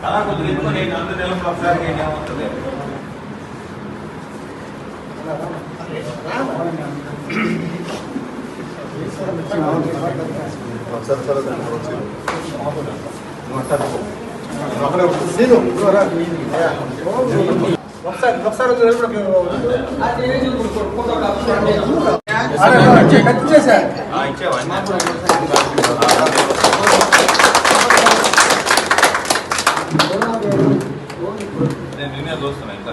అలా కొద్దిగా ఎక్కువ నేను అందరూ నెలకు ఒకసారి ఏమవుతుంది నేనే చూస్తున్నా ఎంత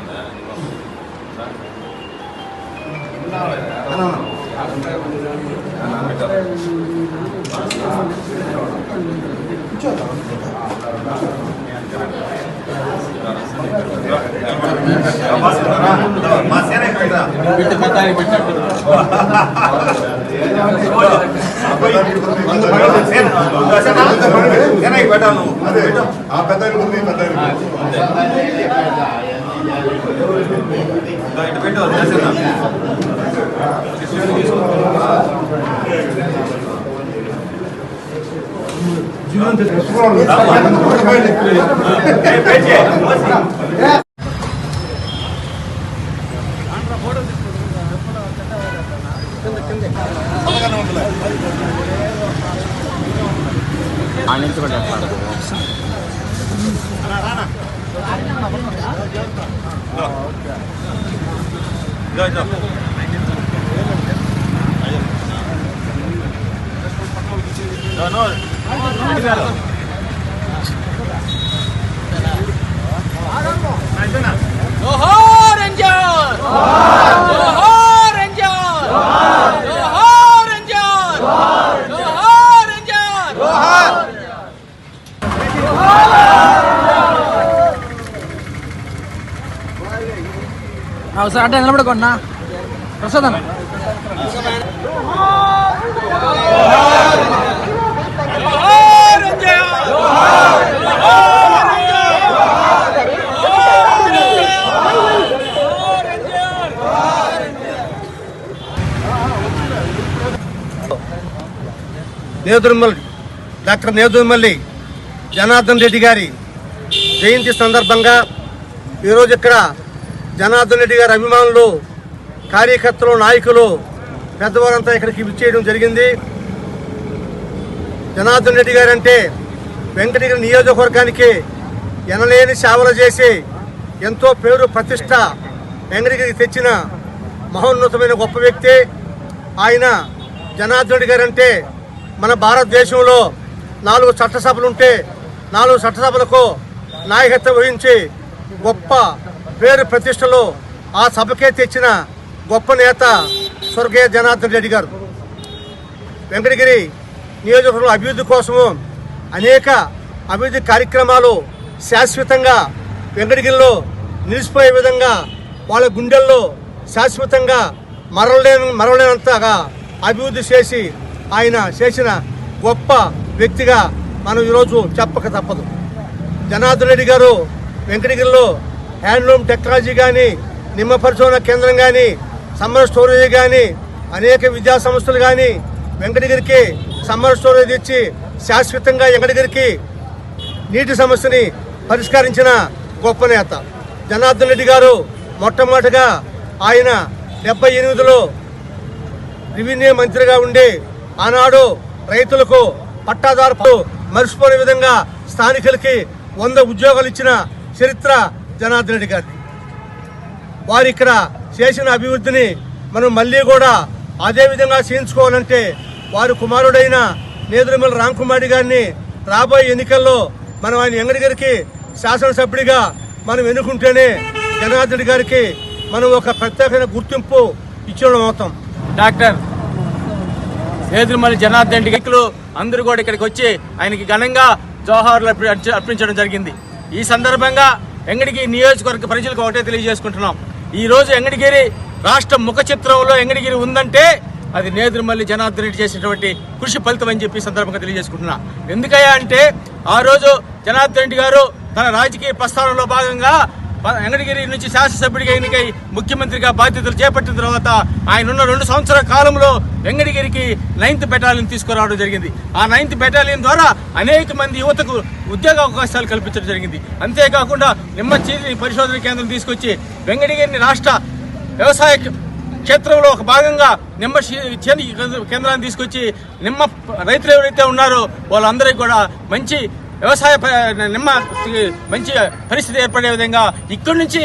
సార్ అంటే నిలబడుకోండి ప్రసాద్ అన్న డాక్టర్ నేదురుమల్లి జనార్దన్ రెడ్డి గారి జయంతి సందర్భంగా ఈరోజు ఇక్కడ జనార్దన్ రెడ్డి గారి అభిమానులు, కార్యకర్తలు, నాయకులు, పెద్దవారంతా ఇక్కడికి విచ్చేయడం జరిగింది. జనార్దన్ రెడ్డి గారు అంటే వెంకటగిరి నియోజకవర్గానికి ఎనలేని సేవలు చేసి ఎంతో పేరు ప్రతిష్ట వెంకటగిరికి తెచ్చిన మహోన్నతమైన గొప్ప వ్యక్తి ఆయన. జనార్దన్ రెడ్డి గారు అంటే మన భారతదేశంలో 4 చట్టసభలు ఉంటే 4 చట్టసభలకు నాయకత్వం వహించి గొప్ప పేరు ప్రతిష్టలు ఆ సభకే తెచ్చిన గొప్ప నేత స్వర్గీయ జనార్దన్ రెడ్డి గారు. వెంకటగిరి నియోజకవర్గం అభివృద్ధి కోసము అనేక అభివృద్ధి కార్యక్రమాలు శాశ్వతంగా వెంకటగిరిలో నిలిచిపోయే విధంగా వాళ్ళ గుండెల్లో శాశ్వతంగా మరవలేనంతగా అభివృద్ధి చేసి ఆయన చేసిన గొప్ప వ్యక్తిగా మనం ఈరోజు చెప్పక తప్పదు. జనార్దన్ రెడ్డి గారు వెంకటగిరిలో హ్యాండ్లూమ్ టెక్నాలజీ కానీ, నిమ్మ పరిశోధన కేంద్రం కానీ, సమ్మర్ స్టోరేజ్ కానీ, అనేక విద్యా సంస్థలు కానీ వెంకటగిరికి సమ్మర్ స్టోరేజ్ ఇచ్చి శాశ్వతంగా వెంకటగిరికి నీటి సమస్యని పరిష్కరించిన గొప్ప నేత జనార్దన్ రెడ్డి గారు. మొట్టమొదటిగా ఆయన 78లో రెవెన్యూ మంత్రిగా ఉండి ఆనాడు రైతులకు పట్టాదారు మర్చిపోయే విధంగా స్థానికులకి 100 ఉద్యోగాలు ఇచ్చిన చరిత్ర జనార్దన్ రెడ్డి గారిది. వారు ఇక్కడ చేసిన అభివృద్ధిని మనం మళ్ళీ కూడా అదే విధంగా చేయించుకోవాలంటే వారి కుమారుడైన నేదురుమల్లి రాంకుమార్ గారిని రాబోయే ఎన్నికల్లో మనం ఆయన వెంకటగిరికి శాసనసభ్యుడిగా మనం ఎన్నుకుంటేనే జనార్దన్ రెడ్డి గారికి మనం ఒక ప్రత్యేకమైన గుర్తింపు ఇచ్చడం అవుతాం. డాక్టర్ నేదురుమల్లి జనార్దన్ రెడ్డి అందరూ కూడా ఇక్కడికి వచ్చి ఆయనకి ఘనంగా జోహార్లు అర్పించడం జరిగింది. ఈ సందర్భంగా వెంకటగిరి నియోజకవర్గ ప్రజలకు ఒకటే తెలియజేసుకుంటున్నాం. ఈ రోజు వెంకటగిరి రాష్ట్ర ముఖ చిత్రంలో వెంకటగిరి ఉందంటే అది నేదురుమల్లి జనార్దన్ రెడ్డి చేసినటువంటి కృషి ఫలితం అని చెప్పి సందర్భంగా తెలియజేసుకుంటున్నా. ఎందుకయ్యా అంటే ఆ రోజు జనార్దన్ రెడ్డి గారు తన రాజకీయ ప్రస్థానంలో భాగంగా వెంకటగిరి నుంచి శాసనసభ్యుడిగా ఎన్నికై ముఖ్యమంత్రిగా బాధ్యతలు చేపట్టిన తర్వాత ఆయన ఉన్న 2 సంవత్సరాల కాలంలో వెంకటగిరికి 9th బెటాలియన్ తీసుకురావడం జరిగింది. ఆ 9th బెటాలియన్ ద్వారా అనేక మంది యువతకు ఉద్యోగ అవకాశాలు కల్పించడం జరిగింది. అంతేకాకుండా నిమ్మ చీని పరిశోధన కేంద్రం తీసుకొచ్చి వెంకటగిరిని రాష్ట్ర వ్యవసాయ క్షేత్రంలో ఒక భాగంగా నిమ్మ చేని కేంద్రాన్ని తీసుకొచ్చి నిమ్మ రైతులు ఎవరైతే ఉన్నారో వాళ్ళందరికీ కూడా మంచి వ్యవసాయ నిమ్మ మంచి పరిస్థితి ఏర్పడే విధంగా ఇక్కడి నుంచి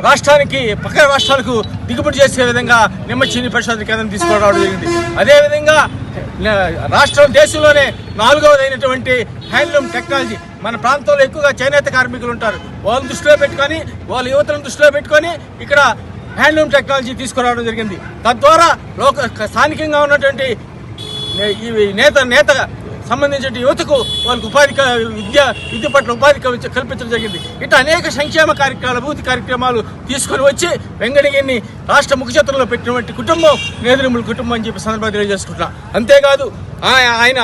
రాష్ట్రానికి పక్క రాష్ట్రాలకు దిగుబడి చేసే విధంగా నిమ్మ చీని పరిశోధన కేంద్రం తీసుకురావడం జరిగింది. అదేవిధంగా రాష్ట్రం దేశంలోనే 4వదైనటువంటి హ్యాండ్లూమ్ టెక్నాలజీ మన ప్రాంతంలో ఎక్కువగా చేనేత కార్మికులు ఉంటారు. వాళ్ళని దృష్టిలో పెట్టుకొని వాళ్ళ యువతలను దృష్టిలో పెట్టుకొని ఇక్కడ హ్యాండ్లూమ్ టెక్నాలజీ తీసుకురావడం జరిగింది. తద్వారా స్థానికంగా ఉన్నటువంటి నేత సంబంధించిన యువతకు వాళ్ళకి విద్య పట్ల ఉపాధి కల్పించడం జరిగింది. ఇట్లా అనేక సంక్షేమ కార్యక్రమాలు అభివృద్ధి కార్యక్రమాలు తీసుకొని వచ్చి వెంకటగిరిని రాష్ట్ర ముఖ్యచేతుల్లో పెట్టినటువంటి కుటుంబం నేదురుమూల కుటుంబం అని చెప్పి సందర్భంగా తెలియజేసుకుంటున్నా. అంతేకాదు ఆయన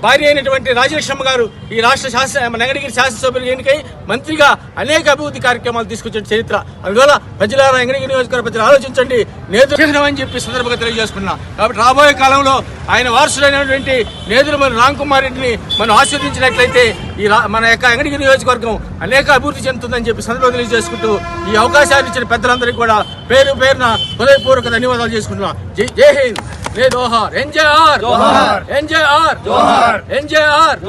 భార్య అయినటువంటి రాజలక్ష్మ గారు ఈ రాష్ట్ర వెంకటగిరి శాసనసభ్యులు ఎన్నికై మంత్రిగా అనేక అభివృద్ధి కార్యక్రమాలు తీసుకొచ్చిన చరిత్ర. అందువల్ల ప్రజలారా వెంకటగిరి నియోజకవర్గ ప్రజలు ఆలోచించండి, నేదురు అని చెప్పి సందర్భంగా తెలియజేసుకున్నా. కాబట్టి రాబోయే కాలంలో ఆయన వారసుడైనటువంటి నేదురుమూల రామ్కుమార్ రెడ్డిని మనం ఆశీర్వదించినట్లయితే మన యొక్క వెంకటగిరి నియోజకవర్గం అనేక అభివృద్ధి చెందుతుందని చెప్పి సందర్భంగా తెలియజేసుకుంటూ ఈ అవకాశాన్ని ఇచ్చిన పెద్దలందరికీ కూడా పేరు పేరున హృదయపూర్వక ధన్యవాదాలు చేసుకుంటున్నా. జై హింద్, జై జోహార్, ఎన్జేఆర్, ఎన్జేఆర్, ఎన్జేఆర్.